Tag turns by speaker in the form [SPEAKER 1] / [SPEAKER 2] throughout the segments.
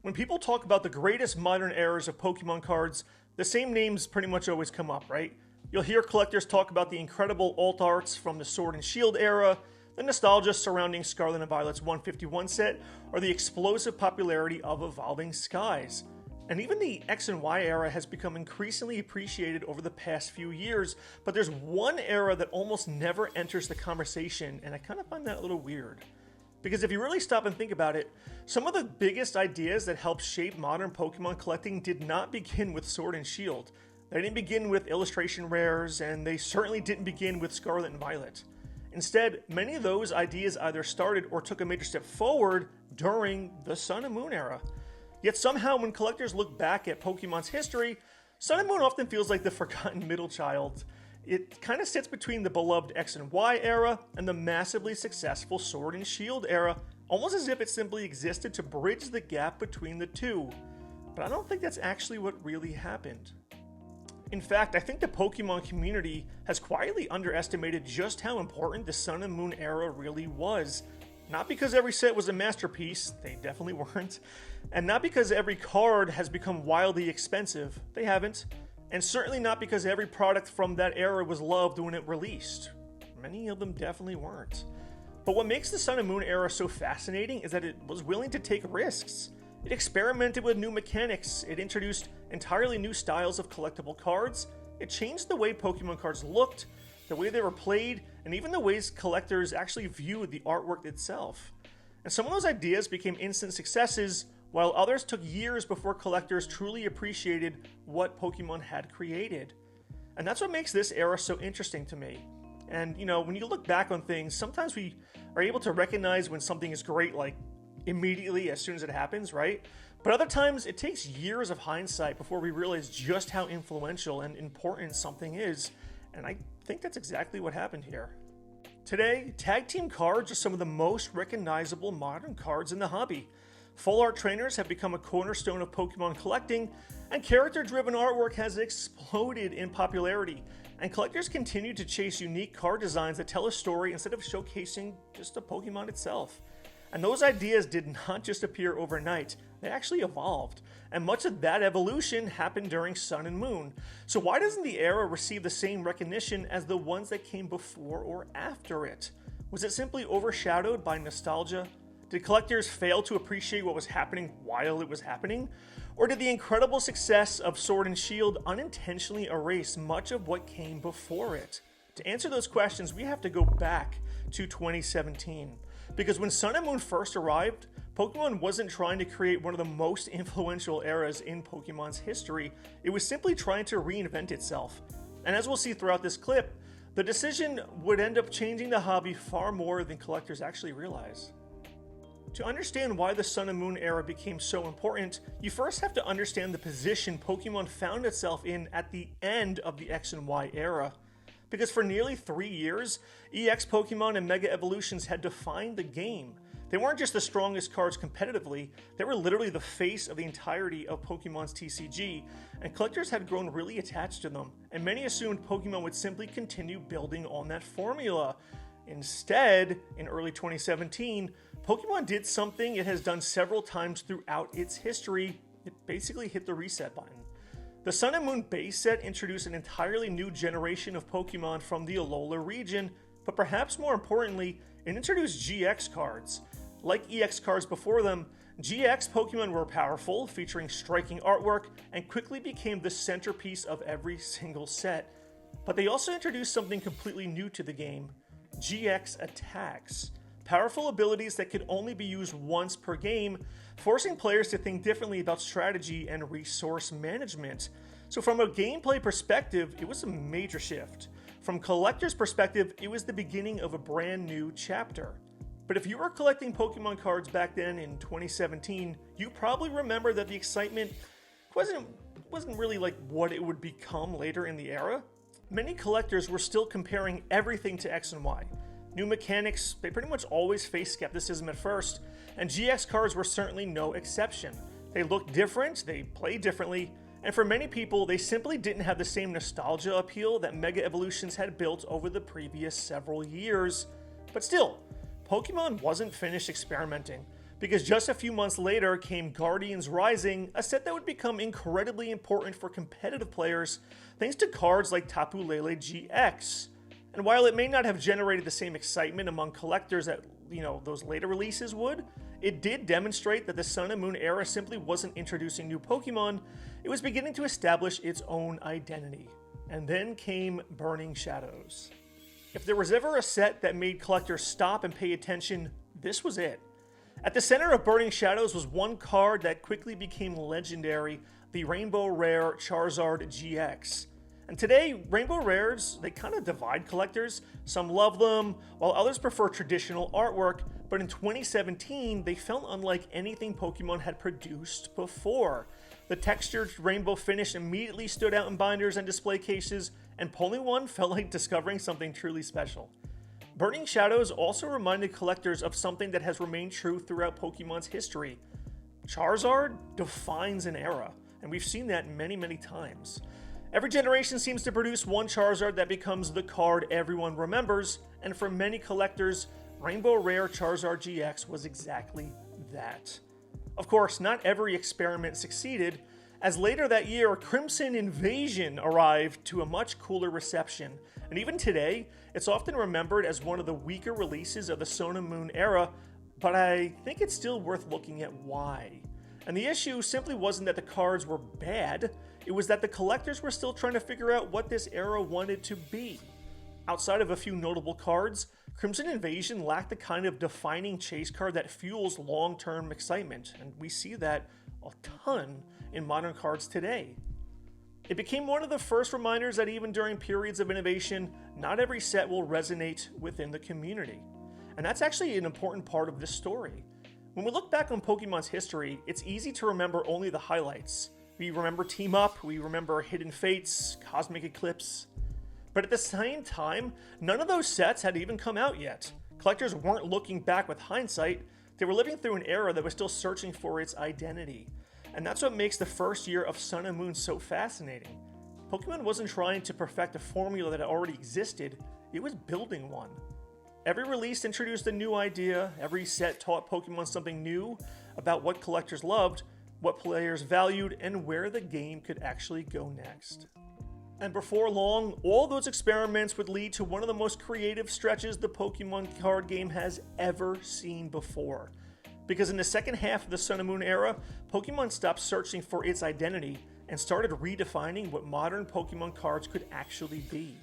[SPEAKER 1] When people talk about the greatest modern eras of Pokemon cards, the same names pretty much always come up, right? You'll hear collectors talk about the incredible alt arts from the Sword and Shield era, the nostalgia surrounding Scarlet and Violet's 151 set, or the explosive popularity of Evolving Skies. And even the X and Y era has become increasingly appreciated over the past few years, but there's one era that almost never enters the conversation, and I kind of find that a little weird. Because if you really stop and think about it, some of the biggest ideas that helped shape modern Pokemon collecting did not begin with Sword and Shield. They didn't begin with illustration rares, and they certainly didn't begin with Scarlet and Violet. Instead, many of those ideas either started or took a major step forward during the Sun and Moon era. Yet somehow, when collectors look back at Pokemon's history, Sun and Moon often feels like the forgotten middle child. It kind of sits between the beloved X and Y era and the massively successful Sword and Shield era, almost as if it simply existed to bridge the gap between the two. But I don't think that's actually what really happened. In fact, I think the Pokemon community has quietly underestimated just how important the Sun and Moon era really was. Not because every set was a masterpiece, they definitely weren't, and not because every card has become wildly expensive, they haven't, and certainly not because every product from that era was loved when it released. Many of them definitely weren't. But what makes the Sun and Moon era so fascinating is that it was willing to take risks. It experimented with new mechanics, it introduced entirely new styles of collectible cards, it changed the way Pokemon cards looked, the way they were played, and even the ways collectors actually viewed the artwork itself. And some of those ideas became instant successes, while others took years before collectors truly appreciated what Pokemon had created. And that's what makes this era so interesting to me. And when you look back on things, sometimes we are able to recognize when something is great, like immediately as soon as it happens, right? But other times it takes years of hindsight before we realize just how influential and important something is. And I think that's exactly what happened here. Today, tag team cards are some of the most recognizable modern cards in the hobby. Full art trainers have become a cornerstone of Pokemon collecting, and character-driven artwork has exploded in popularity, and collectors continue to chase unique card designs that tell a story instead of showcasing just the Pokemon itself. And those ideas did not just appear overnight, they actually evolved. And much of that evolution happened during Sun and Moon. So why doesn't the era receive the same recognition as the ones that came before or after it? Was it simply overshadowed by nostalgia? Did collectors fail to appreciate what was happening while it was happening? Or did the incredible success of Sword and Shield unintentionally erase much of what came before it? To answer those questions, we have to go back to 2017. Because when Sun and Moon first arrived, Pokemon wasn't trying to create one of the most influential eras in Pokemon's history, it was simply trying to reinvent itself. And as we'll see throughout this clip, the decision would end up changing the hobby far more than collectors actually realize. To understand why the Sun and Moon era became so important, you first have to understand the position Pokemon found itself in at the end of the X and Y era. Because for nearly 3 years, EX Pokemon and Mega Evolutions had defined the game. They weren't just the strongest cards competitively, they were literally the face of the entirety of Pokemon's TCG, and collectors had grown really attached to them, and many assumed Pokemon would simply continue building on that formula. Instead, in early 2017, Pokemon did something it has done several times throughout its history. It basically hit the reset button. The Sun and Moon base set introduced an entirely new generation of Pokemon from the Alola region, but perhaps more importantly, it introduced GX cards. Like EX cards before them, GX Pokemon were powerful, featuring striking artwork, and quickly became the centerpiece of every single set. But they also introduced something completely new to the game: GX attacks. Powerful abilities that could only be used once per game, forcing players to think differently about strategy and resource management. So from a gameplay perspective, it was a major shift. From collector's perspective, it was the beginning of a brand new chapter. But if you were collecting Pokemon cards back then in 2017, you probably remember that the excitement wasn't really like what it would become later in the era. Many collectors were still comparing everything to X and Y. New mechanics, they pretty much always faced skepticism at first, and GX cards were certainly no exception. They looked different, they played differently, and for many people, they simply didn't have the same nostalgia appeal that Mega Evolutions had built over the previous several years. But still, Pokemon wasn't finished experimenting. because just a few months later came Guardians Rising, a set that would become incredibly important for competitive players thanks to cards like Tapu Lele GX. And while it may not have generated the same excitement among collectors that, those later releases would, it did demonstrate that the Sun and Moon era simply wasn't introducing new Pokemon, it was beginning to establish its own identity. And then came Burning Shadows. If there was ever a set that made collectors stop and pay attention, this was it. At the center of Burning Shadows was one card that quickly became legendary, the Rainbow Rare Charizard GX. And today, Rainbow Rares, they kind of divide collectors. Some love them, while others prefer traditional artwork, but in 2017, they felt unlike anything Pokemon had produced before. The textured rainbow finish immediately stood out in binders and display cases, and pulling one felt like discovering something truly special. Burning Shadows also reminded collectors of something that has remained true throughout Pokemon's history. Charizard defines an era, and we've seen that many, many times. Every generation seems to produce one Charizard that becomes the card everyone remembers, and for many collectors, Rainbow Rare Charizard GX was exactly that. Of course, not every experiment succeeded, as later that year, Crimson Invasion arrived to a much cooler reception, and even today, it's often remembered as one of the weaker releases of the Sun and Moon era, but I think it's still worth looking at why. And the issue simply wasn't that the cards were bad, it was that the collectors were still trying to figure out what this era wanted to be. Outside of a few notable cards, Crimson Invasion lacked the kind of defining chase card that fuels long-term excitement, and we see that a ton in modern cards today. It became one of the first reminders that even during periods of innovation, not every set will resonate within the community. And that's actually an important part of this story. When we look back on Pokemon's history, it's easy to remember only the highlights. We remember Team Up, we remember Hidden Fates, Cosmic Eclipse. But at the same time, none of those sets had even come out yet. Collectors weren't looking back with hindsight, they were living through an era that was still searching for its identity. And that's what makes the first year of Sun and Moon so fascinating. Pokemon wasn't trying to perfect a formula that already existed, it was building one. Every release introduced a new idea, every set taught Pokemon something new about what collectors loved, what players valued, and where the game could actually go next. And before long, all those experiments would lead to one of the most creative stretches the Pokemon card game has ever seen before. Because in the second half of the Sun and Moon era, Pokemon stopped searching for its identity and started redefining what modern Pokemon cards could actually be.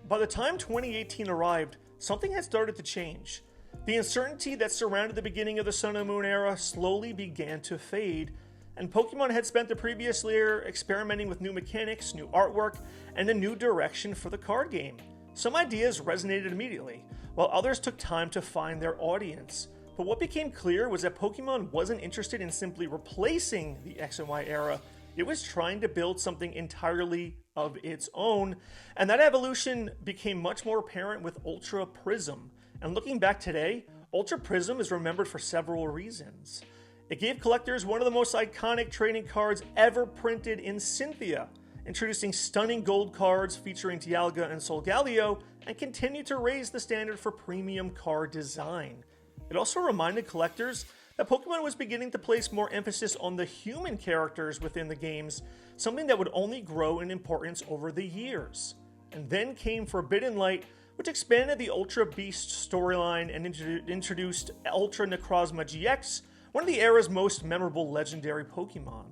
[SPEAKER 1] By the time 2018 arrived, something had started to change. The uncertainty that surrounded the beginning of the Sun and Moon era slowly began to fade, and Pokemon had spent the previous year experimenting with new mechanics, new artwork, and a new direction for the card game. Some ideas resonated immediately, while others took time to find their audience. But what became clear was that Pokemon wasn't interested in simply replacing the X and Y era, it was trying to build something entirely of its own, and that evolution became much more apparent with Ultra Prism. And looking back today, Ultra Prism is remembered for several reasons. It gave collectors one of the most iconic trading cards ever printed in Cynthia, introducing stunning gold cards featuring Dialga and Solgaleo, and continued to raise the standard for premium card design. It also reminded collectors that Pokemon was beginning to place more emphasis on the human characters within the games, something that would only grow in importance over the years. And then came Forbidden Light, which expanded the Ultra Beast storyline and introduced Ultra Necrozma GX, one of the era's most memorable legendary Pokemon.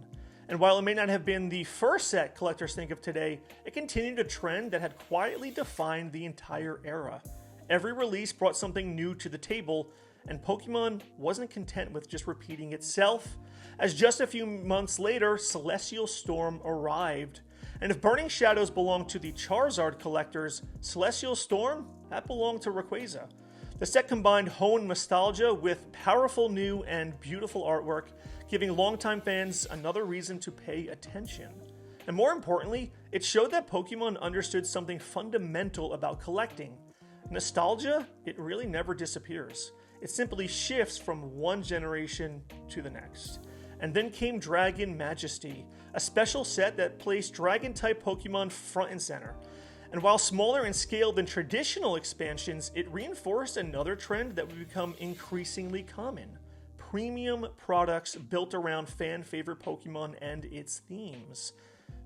[SPEAKER 1] And while it may not have been the first set collectors think of today, it continued a trend that had quietly defined the entire era. Every release brought something new to the table, and Pokemon wasn't content with just repeating itself, as just a few months later, Celestial Storm arrived. And if Burning Shadows belonged to the Charizard collectors, Celestial Storm, that belonged to Rayquaza. The set combined Hoenn nostalgia with powerful new and beautiful artwork, giving longtime fans another reason to pay attention. And more importantly, it showed that Pokemon understood something fundamental about collecting. Nostalgia, it really never disappears. It simply shifts from one generation to the next. And then came Dragon Majesty, a special set that placed Dragon-type Pokemon front and center. And while smaller in scale than traditional expansions, it reinforced another trend that would become increasingly common: premium products built around fan-favorite Pokemon and its themes.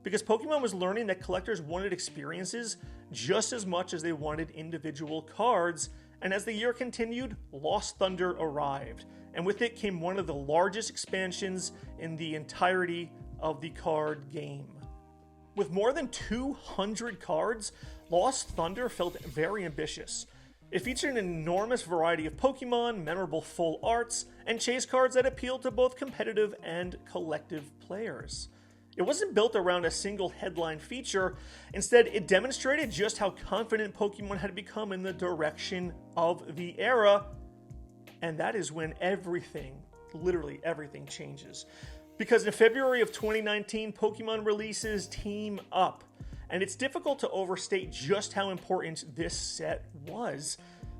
[SPEAKER 1] Because Pokemon was learning that collectors wanted experiences just as much as they wanted individual cards, and as the year continued, Lost Thunder arrived, and with it came one of the largest expansions in the entirety of the card game. With more than 200 cards, Lost Thunder felt very ambitious. It featured an enormous variety of Pokemon, memorable full arts, and chase cards that appealed to both competitive and collective players. It wasn't built around a single headline feature. Instead, it demonstrated just how confident Pokemon had become in the direction of the era. And that is when everything, literally everything, changes. Because in February of 2019, Pokemon releases Team Up. And it's difficult to overstate just how important this set was.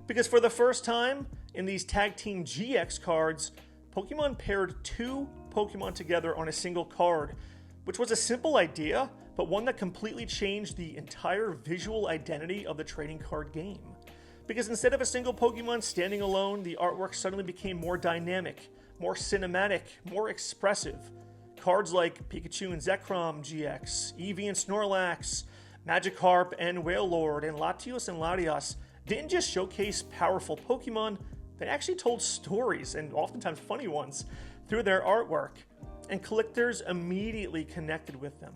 [SPEAKER 1] Because for the first time in these Tag Team GX cards, Pokemon paired two Pokemon together on a single card, which was a simple idea, but one that completely changed the entire visual identity of the trading card game. Because instead of a single Pokemon standing alone, the artwork suddenly became more dynamic, more cinematic, more expressive. Cards like Pikachu and Zekrom GX, Eevee and Snorlax, Magikarp and Wailord, and Latios and Latias didn't just showcase powerful Pokemon, they actually told stories, and oftentimes funny ones, through their artwork. And collectors immediately connected with them.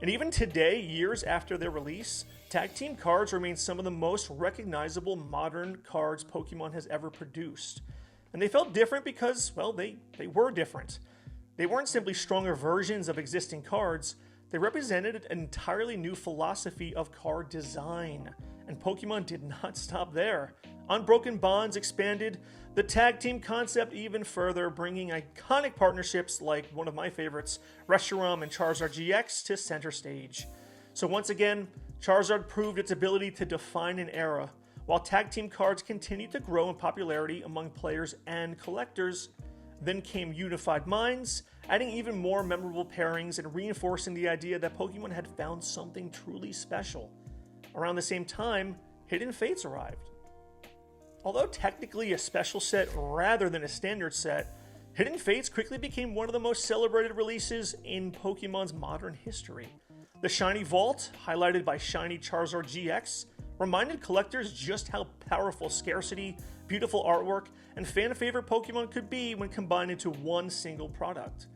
[SPEAKER 1] And even today, years after their release, Tag Team cards remain some of the most recognizable modern cards Pokemon has ever produced. And they felt different because, well, they were different. They weren't simply stronger versions of existing cards, they represented an entirely new philosophy of card design. And Pokemon did not stop there. Unbroken Bonds expanded the tag team concept even further, bringing iconic partnerships like one of my favorites, Reshiram and Charizard GX, to center stage. So once again, Charizard proved its ability to define an era. While tag team cards continued to grow in popularity among players and collectors, then came Unified Minds, adding even more memorable pairings and reinforcing the idea that Pokemon had found something truly special. Around the same time, Hidden Fates arrived. Although technically a special set rather than a standard set, Hidden Fates quickly became one of the most celebrated releases in Pokemon's modern history. The Shiny Vault, highlighted by Shiny Charizard GX, reminded collectors just how powerful scarcity, beautiful artwork, and fan-favorite Pokemon could be when combined into one single product.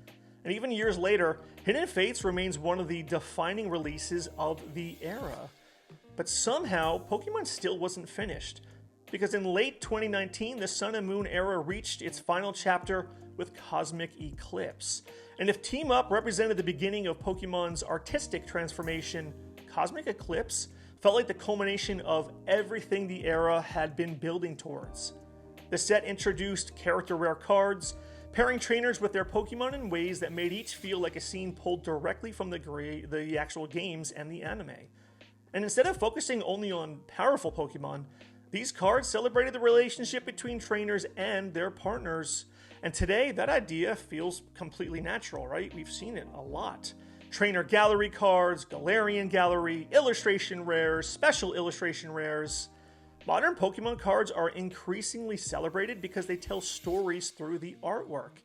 [SPEAKER 1] And even years later, Hidden Fates remains one of the defining releases of the era. But somehow, Pokemon still wasn't finished. Because in late 2019, the Sun and Moon era reached its final chapter with Cosmic Eclipse. And if Team Up represented the beginning of Pokemon's artistic transformation, Cosmic Eclipse felt like the culmination of everything the era had been building towards. The set introduced character rare cards, pairing trainers with their Pokemon in ways that made each feel like a scene pulled directly from the actual games and the anime. And instead of focusing only on powerful Pokemon, these cards celebrated the relationship between trainers and their partners. And today, that idea feels completely natural, right? We've seen it a lot. Trainer gallery cards, Galarian gallery, illustration rares, special illustration rares. Modern Pokemon cards are increasingly celebrated because they tell stories through the artwork.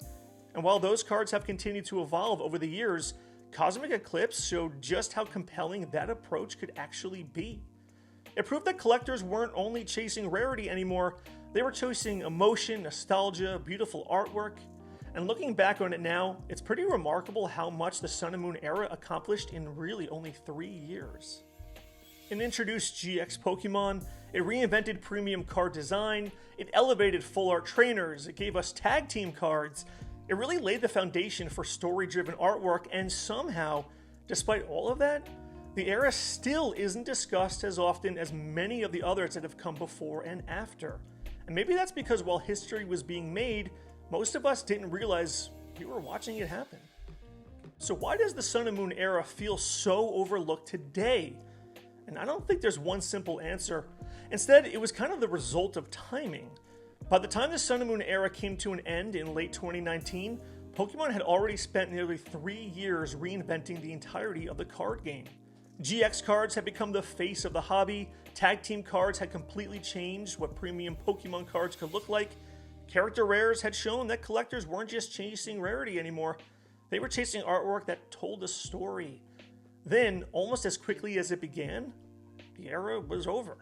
[SPEAKER 1] And while those cards have continued to evolve over the years, Cosmic Eclipse showed just how compelling that approach could actually be. It proved that collectors weren't only chasing rarity anymore, they were chasing emotion, nostalgia, beautiful artwork. And looking back on it now, it's pretty remarkable how much the Sun and Moon era accomplished in really only 3 years. It introduced GX Pokemon, it reinvented premium card design, it elevated full art trainers, it gave us tag team cards. It really laid the foundation for story-driven artwork, and somehow, despite all of that, the era still isn't discussed as often as many of the others that have come before and after. And maybe that's because while history was being made, most of us didn't realize we were watching it happen. So why does the Sun and Moon era feel so overlooked today? And I don't think there's one simple answer. Instead, it was kind of the result of timing. By the time the Sun and Moon era came to an end in late 2019, Pokemon had already spent nearly 3 years reinventing the entirety of the card game. GX cards had become the face of the hobby, tag team cards had completely changed what premium Pokemon cards could look like, Character rares had shown that collectors weren't just chasing rarity anymore, they were chasing artwork that told a story. Then, almost as quickly as it began, the era was over.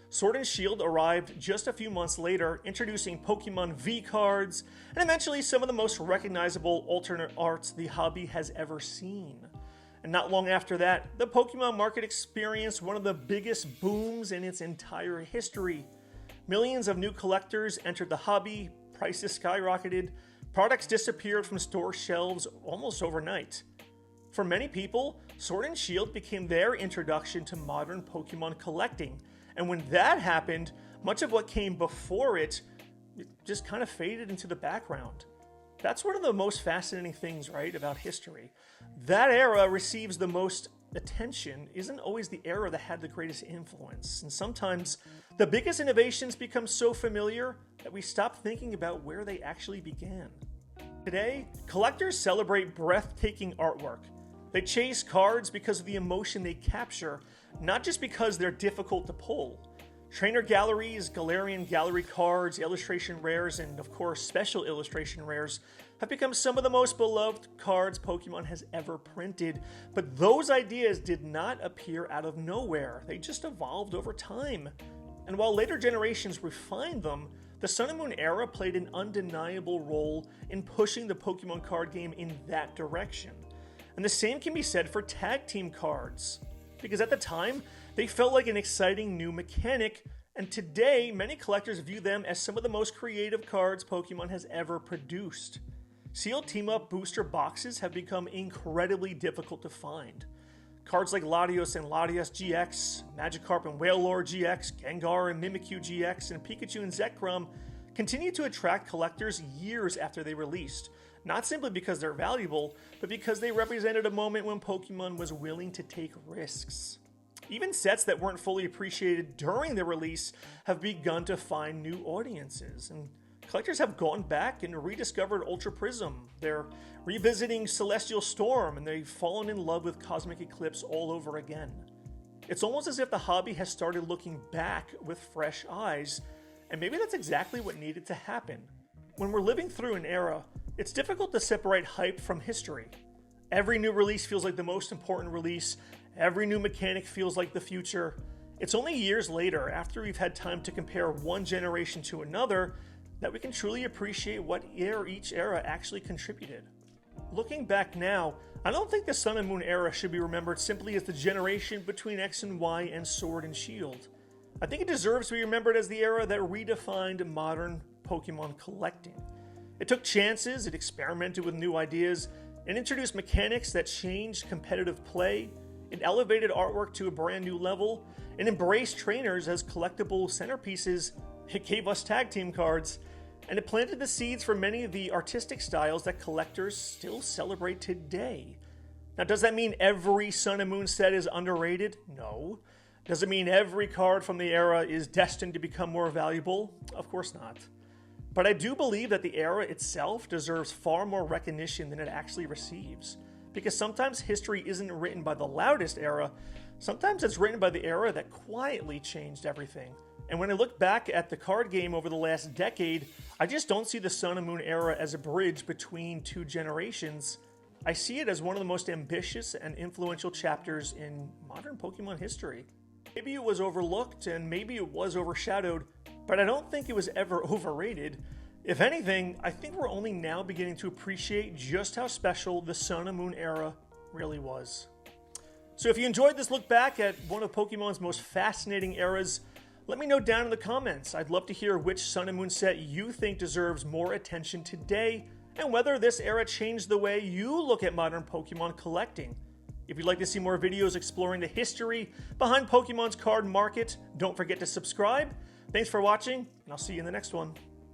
[SPEAKER 1] Sword and Shield arrived just a few months later, introducing Pokemon V cards, and eventually some of the most recognizable alternate arts the hobby has ever seen. And not long after that, the Pokemon market experienced one of the biggest booms in its entire history. Millions of new collectors entered the hobby, prices skyrocketed, products disappeared from store shelves almost overnight. For many people, Sword and Shield became their introduction to modern Pokemon collecting, and when that happened, much of what came before it just kind of faded into the background. That's one of the most fascinating things, right, about history. That era receives the most attention isn't always the era that had the greatest influence, and sometimes the biggest innovations become so familiar that we stop thinking about where they actually began. Today, collectors celebrate breathtaking artwork. They chase cards because of the emotion they capture, not just because they're difficult to pull. Trainer galleries, Galarian gallery cards, illustration rares, and of course special illustration rares have become some of the most beloved cards Pokemon has ever printed. But those ideas did not appear out of nowhere. They just evolved over time. And while later generations refined them, the Sun and Moon era played an undeniable role in pushing the Pokemon card game in that direction. And the same can be said for tag team cards, because at the time, they felt like an exciting new mechanic, and today, many collectors view them as some of the most creative cards Pokemon has ever produced. Sealed team-up booster boxes have become incredibly difficult to find. Cards like Latios and Latias GX, Magikarp and Wailord GX, Gengar and Mimikyu GX, and Pikachu and Zekrom continue to attract collectors years after they released, not simply because they're valuable, but because they represented a moment when Pokemon was willing to take risks. Even sets that weren't fully appreciated during their release have begun to find new audiences, and collectors have gone back and rediscovered Ultra Prism. They're revisiting Celestial Storm, and they've fallen in love with Cosmic Eclipse all over again. It's almost as if the hobby has started looking back with fresh eyes, and maybe that's exactly what needed to happen. When we're living through an era, it's difficult to separate hype from history. Every new release feels like the most important release. Every new mechanic feels like the future. It's only years later, after we've had time to compare one generation to another, that we can truly appreciate what each era actually contributed. Looking back now, I don't think the Sun and Moon era should be remembered simply as the generation between X and Y and Sword and Shield. I think it deserves to be remembered as the era that redefined modern Pokemon collecting. It took chances, it experimented with new ideas, and introduced mechanics that changed competitive play. It elevated artwork to a brand new level, and embraced trainers as collectible centerpieces. It gave us tag team cards, and it planted the seeds for many of the artistic styles that collectors still celebrate today. Now, does that mean every Sun and Moon set is underrated? No. Does it mean every card from the era is destined to become more valuable? Of course not. But I do believe that the era itself deserves far more recognition than it actually receives. Because sometimes history isn't written by the loudest era, sometimes it's written by the era that quietly changed everything. And when I look back at the card game over the last decade, I just don't see the Sun and Moon era as a bridge between two generations. I see it as one of the most ambitious and influential chapters in modern Pokemon history. Maybe it was overlooked and maybe it was overshadowed, but I don't think it was ever overrated. If anything, I think we're only now beginning to appreciate just how special the Sun and Moon era really was. So if you enjoyed this look back at one of Pokemon's most fascinating eras, let me know down in the comments. I'd love to hear which Sun and Moon set you think deserves more attention today, and whether this era changed the way you look at modern Pokemon collecting. If you'd like to see more videos exploring the history behind Pokemon's card market, don't forget to subscribe. Thanks for watching, and I'll see you in the next one.